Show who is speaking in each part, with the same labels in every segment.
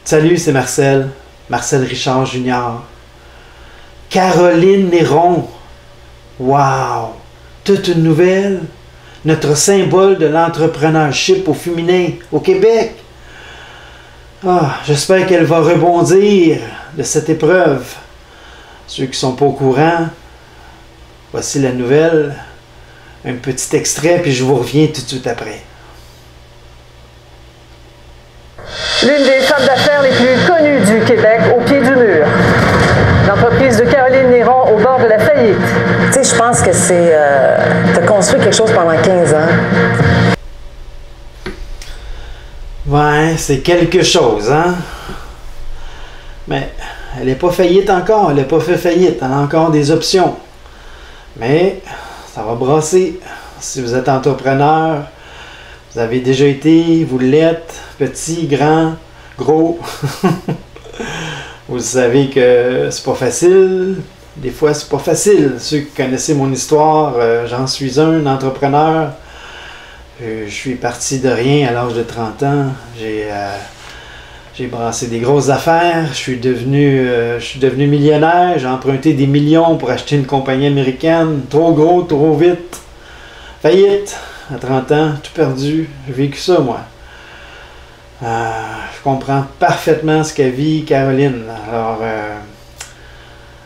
Speaker 1: Salut, c'est Marcel. Marcel Richard Junior. Caroline Néron. Wow! Toute une nouvelle. Notre symbole de l'entrepreneurship au féminin au Québec. Ah, j'espère qu'elle va rebondir de cette épreuve. Ceux qui ne sont pas au courant, voici la nouvelle. Un petit extrait, puis je vous reviens tout de suite après.
Speaker 2: L'une des femmes d'affaires les plus connues du Québec au pied du mur. L'entreprise de Caroline Néron au bord de la faillite.
Speaker 3: Tu sais, je pense que c'est... t'as construit quelque chose pendant 15 ans.
Speaker 1: Ouais, c'est quelque chose, hein? Mais elle n'est pas faillite encore, elle n'a pas fait faillite, elle a encore des options. Mais ça va brasser. Si vous êtes entrepreneur, vous avez déjà été, vous l'êtes, petit, grand, gros. Vous savez que c'est pas facile. Des fois, c'est pas facile. Ceux qui connaissez mon histoire, j'en suis un entrepreneur. Je suis parti de rien à l'âge de 30 ans. J'ai brassé des grosses affaires. Je suis devenu millionnaire. J'ai emprunté des millions pour acheter une compagnie américaine. Trop gros, trop vite. Faillite. À 30 ans, tout perdu. J'ai vécu ça, moi. Je comprends parfaitement ce qu'a vit Caroline. Alors,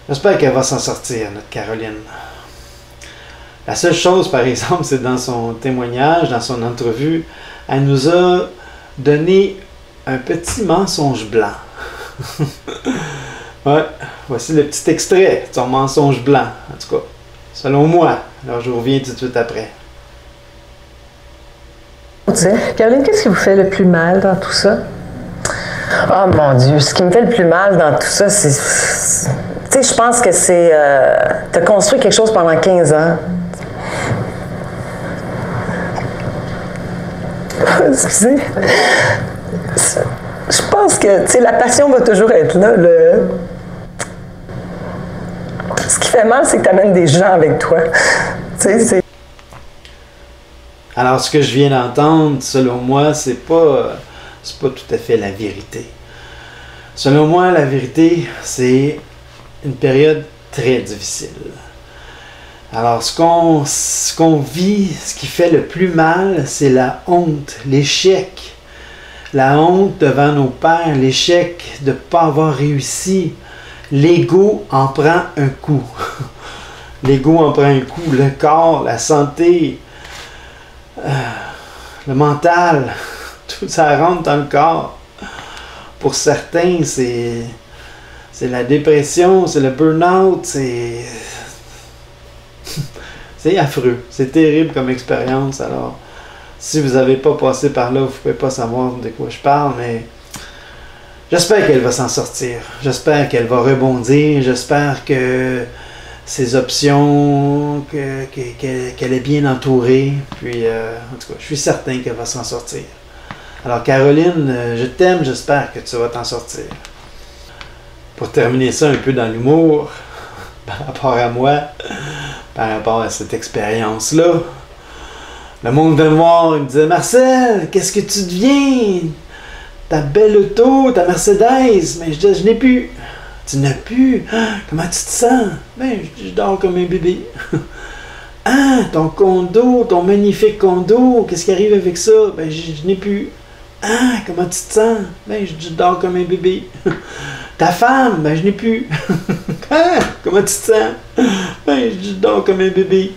Speaker 1: j'espère qu'elle va s'en sortir, notre Caroline. La seule chose, par exemple, c'est dans son témoignage, dans son entrevue, elle nous a donné un petit mensonge blanc. Ouais, voici le petit extrait de son mensonge blanc, en tout cas, selon moi. Alors, je vous reviens tout de suite après.
Speaker 2: Caroline, qu'est-ce qui vous fait le plus mal dans tout ça?
Speaker 3: Oh mon Dieu, ce qui me fait le plus mal dans tout ça, c'est... Tu sais, je pense que c'est... t'as construit quelque chose pendant 15 ans. Excusez. Je pense que, tu sais, la passion va toujours être là. Ce qui fait mal, c'est que tu amènes des gens avec toi. Tu sais, c'est...
Speaker 1: Alors, ce que je viens d'entendre, selon moi, c'est pas tout à fait la vérité. Selon moi, la vérité, c'est une période très difficile. Alors, ce qu'on vit, ce qui fait le plus mal, c'est la honte, l'échec. La honte devant nos pères, l'échec de ne pas avoir réussi. L'ego en prend un coup. L'ego en prend un coup. Le corps, la santé, le mental, tout ça rentre dans le corps. Pour certains, c'est la dépression, c'est le burn-out, c'est affreux, c'est terrible comme expérience. Alors, si vous n'avez pas passé par là, vous ne pouvez pas savoir de quoi je parle, mais j'espère qu'elle va s'en sortir. J'espère qu'elle va rebondir. J'espère que ses options, qu'elle est bien entourée. Puis, en tout cas, je suis certain qu'elle va s'en sortir. Alors, Caroline, je t'aime, j'espère que tu vas t'en sortir. Pour terminer ça un peu dans l'humour, par rapport à moi, par rapport à cette expérience-là, le monde vient me voir, il me disait « Marcel, qu'est-ce que tu deviens? Ta belle auto, ta Mercedes. » Mais je dis « Je n'ai plus. » « Tu n'as plus? Comment tu te sens? » Ben, je dors comme un bébé. « Ah, ton condo, ton magnifique condo, qu'est-ce qui arrive avec ça? » Ben, je n'ai plus. « Ah, comment tu te sens? » Ben, je dors comme un bébé. « Ta femme? Ben, je n'ai plus. »« Ah, comment tu te sens? » Ben, je dors comme un bébé.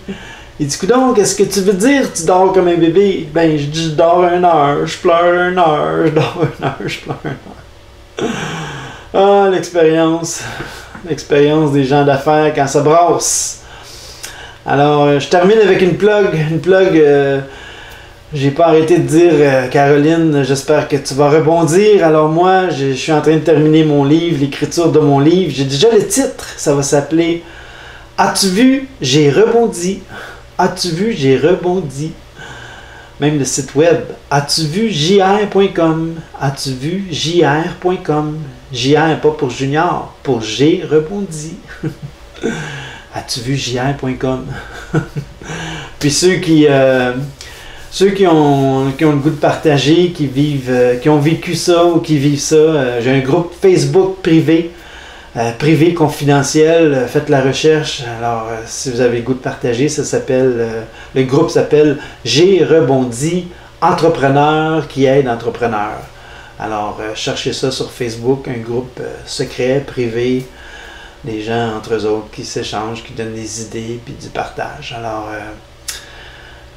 Speaker 1: Il dit, coudonc, qu'est-ce que tu veux dire, tu dors comme un bébé? Ben, je dis, je dors 1 heure, je pleure 1 heure, je dors 1 heure, je pleure 1 heure. Ah, l'expérience des gens d'affaires quand ça brasse. Alors, je termine avec une plug, j'ai pas arrêté de dire, Caroline, j'espère que tu vas rebondir. Alors moi, je suis en train de terminer mon livre, l'écriture de mon livre. J'ai déjà le titre, ça va s'appeler « As-tu vu, j'ai rebondi ». As-tu vu, j'ai rebondi. Même le site web, as-tu vu jr.com. As-tu vu jr.com. JR, pas pour junior, pour j'ai rebondi. As-tu vu jr.com. Puis ceux qui Ceux qui ont le goût de partager, qui ont vécu ça ou qui vivent ça, j'ai un groupe Facebook privé, privé confidentiel, faites la recherche. Alors, si vous avez le goût de partager, le groupe s'appelle J'ai rebondi, entrepreneur qui aide entrepreneur. Alors, cherchez ça sur Facebook, un groupe secret, privé, des gens entre eux autres qui s'échangent, qui donnent des idées puis du partage. Alors,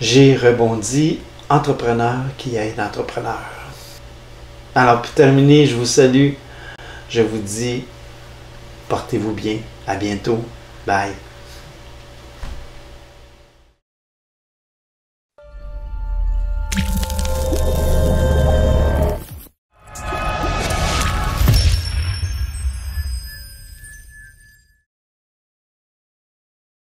Speaker 1: J'ai rebondi, entrepreneur qui aide entrepreneur. Alors, pour terminer, je vous salue. Je vous dis, portez-vous bien. À bientôt. Bye.